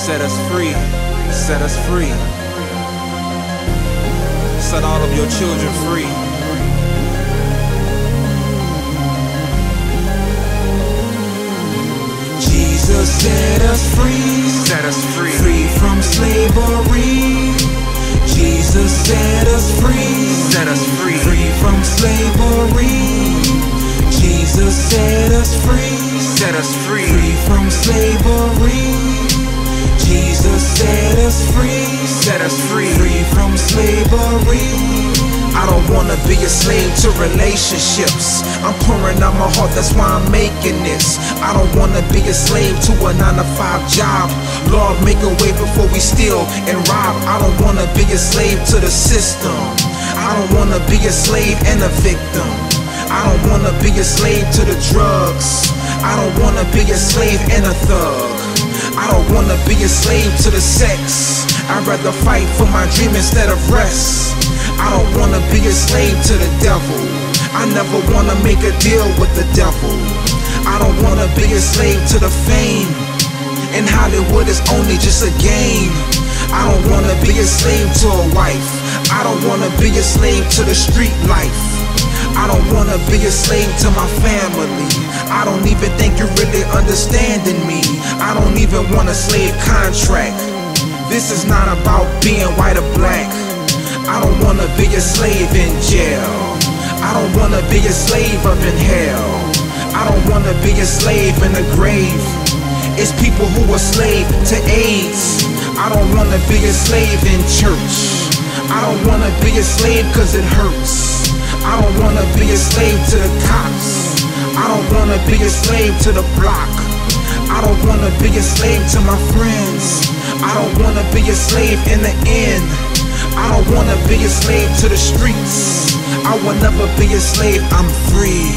Set us free, set us free. Set all of your children free. Jesus set us free, set us free, free from slavery. Jesus set us free, set us free, free from slavery. Jesus set us free, set us free, free from slavery. Jesus set us free, set us free, free from slavery. I don't wanna be a slave to relationships. I'm pouring out my heart, that's why I'm making this. I don't wanna be a slave to a 9-to-5 job. Lord, make a way before we steal and rob. I don't wanna be a slave to the system. I don't wanna be a slave and a victim. I don't wanna be a slave to the drugs. I don't wanna be a slave and a thug. I don't wanna be a slave to the sex. I'd rather fight for my dream instead of rest. I don't wanna be a slave to the devil. I never wanna make a deal with the devil. I don't wanna be a slave to the fame. And Hollywood is only just a game. I don't wanna be a slave to a wife. I don't wanna be a slave to the street life. I don't wanna be a slave to my family. I don't even think you're really understanding me. I don't even want a slave contract. This is not about being white or black. I don't wanna be a slave in jail. I don't wanna be a slave up in hell. I don't wanna be a slave in the grave. It's people who are slave to AIDS. I don't wanna be a slave in church. I don't wanna be a slave cause it hurts. I don't wanna be a slave to the cops. I don't wanna be a slave to the block. I don't wanna be a slave to my friends. I don't wanna be a slave in the end. I don't wanna be a slave to the streets. I will never be a slave, I'm free.